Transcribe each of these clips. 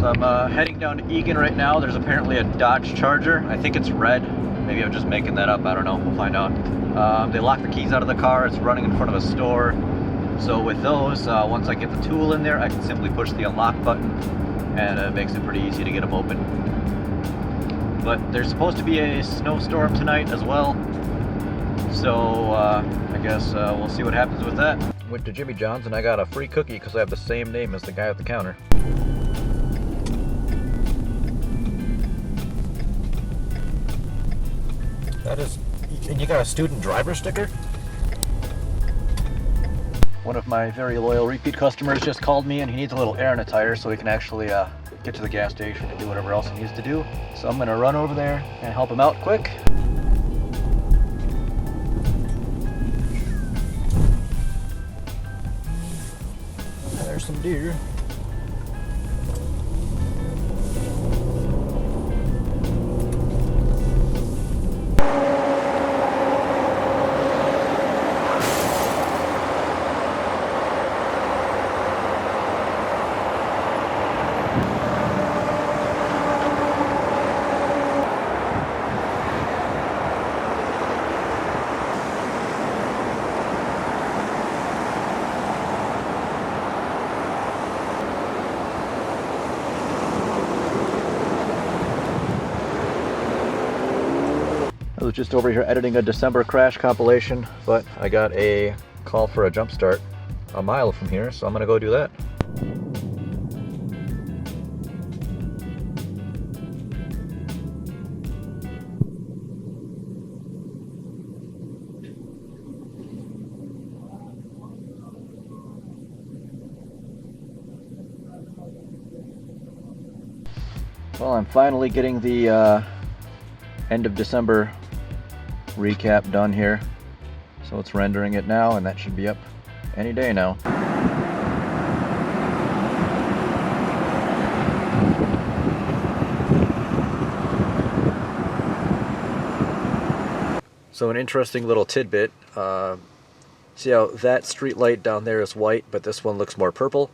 So I'm heading down to Egan right now. There's apparently a Dodge Charger. I think it's red. Maybe I'm just making that up. I don't know. We'll find out. They lock the keys out of the car. It's running in front of a store. So with those, once I get the tool in there, I can simply push the unlock button, and it makes it pretty easy to get them open. But there's supposed to be a snowstorm tonight as well. So I guess we'll see what happens with that. Went to Jimmy John's and I got a free cookie because I have the same name as the guy at the counter. That is, and you got a student driver sticker? One of my very loyal repeat customers just called me and he needs a little air in a tire so he can actually get to the gas station and do whatever else he needs to do. So I'm gonna run over there and help him out quick. There's some deer. I was just over here editing a December crash compilation, but I got a call for a jump start a mile from here, so I'm gonna go do that. Well, I'm finally getting the end of December recap done here, so it's rendering it now, and that should be up any day now. So an interesting little tidbit, see how that street light down there is white, but this one looks more purple?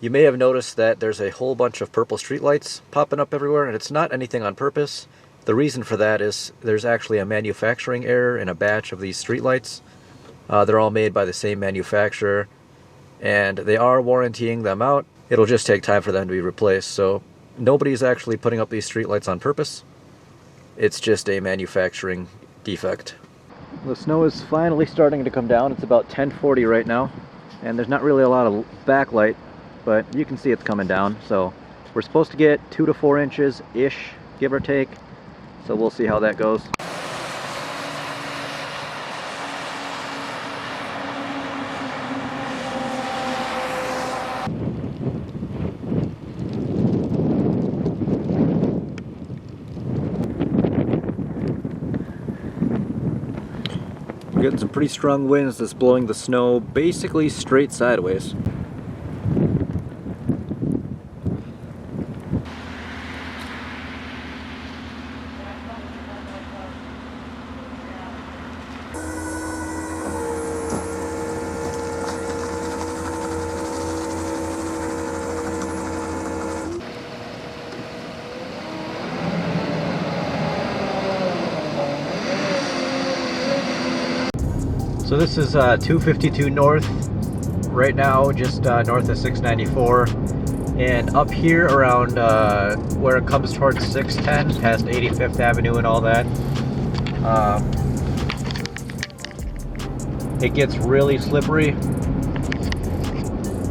You may have noticed that there's a whole bunch of purple street lights popping up everywhere, and it's not anything on purpose. The reason for that is there's actually a manufacturing error in a batch of these streetlights. They're all made by the same manufacturer, and they are warrantying them out. It'll just take time for them to be replaced, so nobody's actually putting up these streetlights on purpose. It's just a manufacturing defect. The snow is finally starting to come down. It's about 10:40 right now, and there's not really a lot of backlight, but you can see it's coming down. So we're supposed to get 2 to 4 inches-ish, give or take. So we'll see how that goes. We're getting some pretty strong winds that's blowing the snow basically straight sideways. So this is 252 North, right now just north of 694, and up here around where it comes towards 610, past 85th Avenue and all that, it gets really slippery,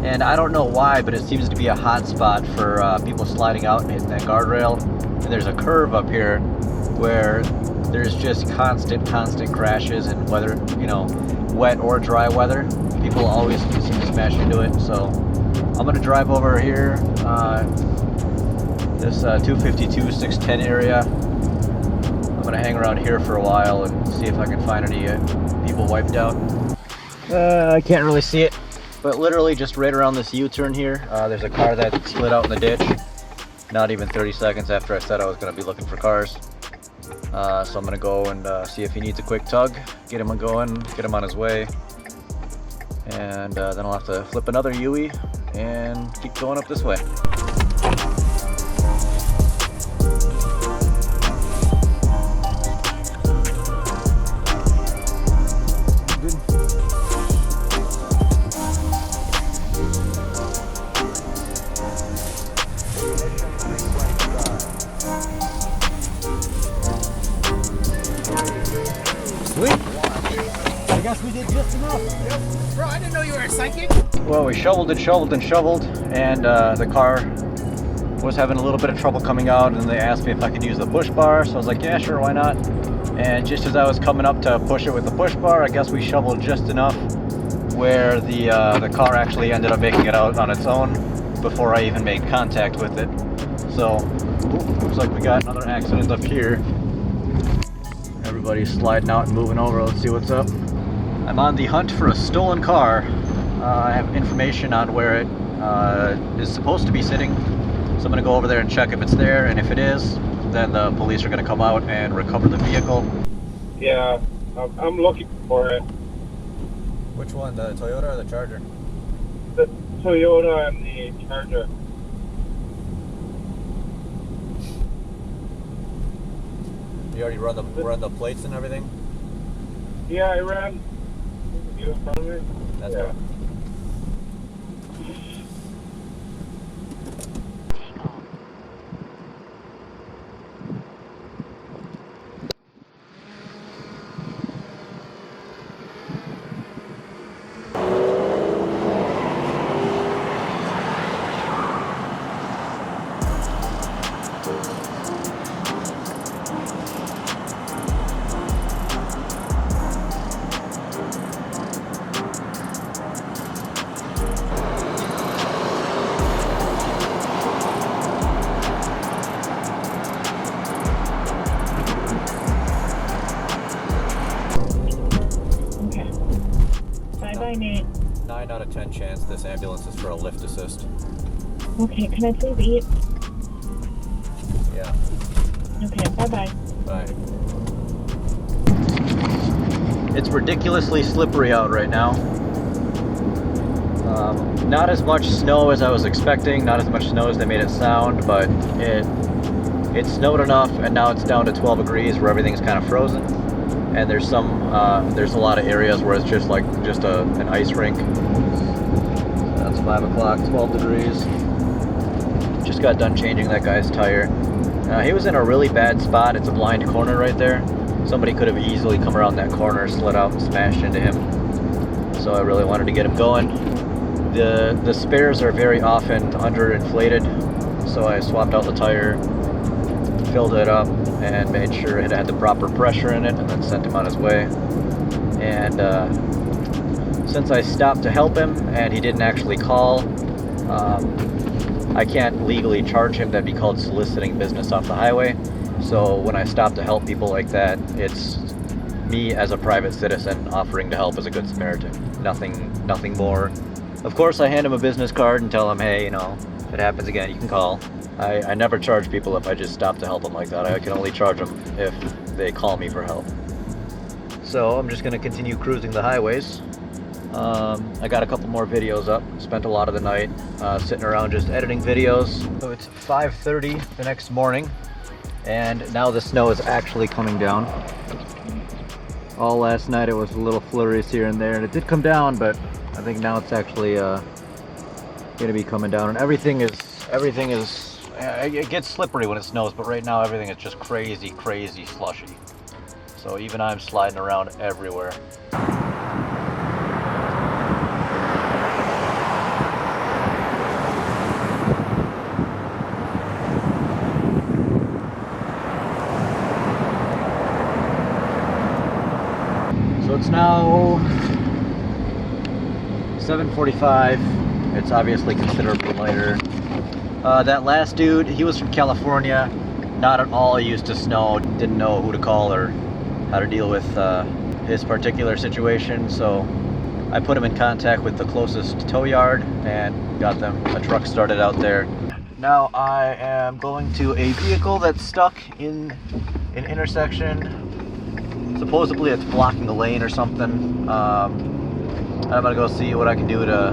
and I don't know why, but it seems to be a hot spot for people sliding out and hitting that guardrail. And there's a curve up here where there's just constant crashes, and whether, you know, wet or dry weather, people always seem to smash into it. So I'm gonna drive over here, this 252 610 area. I'm gonna hang around here for a while and see if I can find any people wiped out. I can't really see it, but literally just right around this U-turn here, there's a car that slid out in the ditch. Not even 30 seconds after I said I was gonna be looking for cars. So I'm gonna go and see if he needs a quick tug, get him going, get him on his way, and then I'll have to flip another Yui and keep going up this way. guess we did just enough. Yep. Bro, I didn't know you were a psychic. Well, we shoveled and shoveled and shoveled, and the car was having a little bit of trouble coming out, and they asked me if I could use the push bar, so I was like, yeah, sure, why not? And just as I was coming up to push it with the push bar, I guess we shoveled just enough where the car actually ended up making it out on its own before I even made contact with it. So, looks like we got another accident up here. Everybody's sliding out and moving over. Let's see what's up. I'm on the hunt for a stolen car. I have information on where it is supposed to be sitting. So I'm going to go over there and check if it's there, and if it is, then the police are going to come out and recover the vehicle. Yeah, I'm looking for it. Which one, the Toyota or the Charger? The Toyota and the Charger. You already run the plates and everything? Yeah, I ran. You in front of me? That's yeah. right. Bye, Nate. 9 out of 10 chance this ambulance is for a lift assist. Okay, can I please eat? Yeah. Okay, bye-bye. Bye. It's ridiculously slippery out right now. Not as much snow as I was expecting, not as much snow as they made it sound, but it snowed enough, and now it's down to 12 degrees where everything's kind of frozen. And there's a lot of areas where it's just an ice rink. So that's 5 o'clock, 12 degrees. Just got done changing that guy's tire. He was in a really bad spot. It's a blind corner right there. Somebody could have easily come around that corner, slid out, and smashed into him. So I really wanted to get him going. The spares are very often underinflated, so I swapped out the tire, filled it up, and made sure it had the proper pressure in it, and then sent him on his way. And since I stopped to help him and he didn't actually call, I can't legally charge him. That'd be called soliciting business off the highway. So when I stop to help people like that, it's me as a private citizen offering to help as a good Samaritan. Nothing more. Of course, I hand him a business card and tell him, hey, if it happens again, you can call. I never charge people if I just stop to help them like that. I can only charge them if they call me for help. So I'm just going to continue cruising the highways. I got a couple more videos up. Spent a lot of the night sitting around just editing videos. So it's 5:30 the next morning, and now the snow is actually coming down. All last night it was a little flurries here and there, and it did come down, but I think now it's actually going to be coming down, and everything is. It gets slippery when it snows, but right now everything is just crazy slushy. So even I'm sliding around everywhere. So it's now 7:45. It's obviously considerably lighter. That last dude, he was from California, not at all used to snow, didn't know who to call or how to deal with his particular situation, so I put him in contact with the closest tow yard and got them a truck started out there. Now I am going to a vehicle that's stuck in an intersection. Supposedly it's blocking the lane or something. I'm gonna go see what I can do to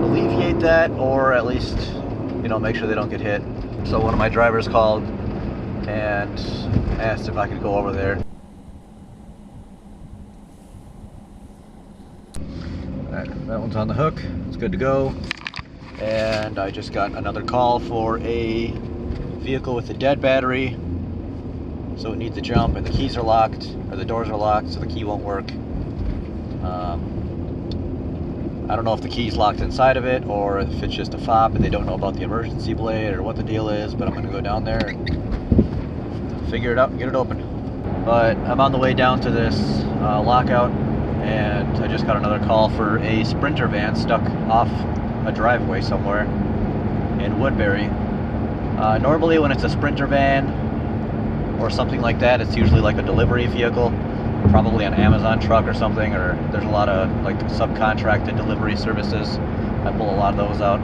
alleviate that, or at least make sure they don't get hit. So one of my drivers called and asked if I could go over there. Alright, that one's on the hook. It's good to go. And I just got another call for a vehicle with a dead battery. So it needs a jump, and the keys are locked, or the doors are locked, so the key won't work. I don't know if the key's locked inside of it or if it's just a fob and they don't know about the emergency blade or what the deal is, but I'm going to go down there and figure it out and get it open. But I'm on the way down to this lockout, and I just got another call for a Sprinter van stuck off a driveway somewhere in Woodbury. Normally when it's a Sprinter van or something like that, it's usually like a delivery vehicle, probably an Amazon truck or something, or there's a lot of like subcontracted delivery services. I pull a lot of those out.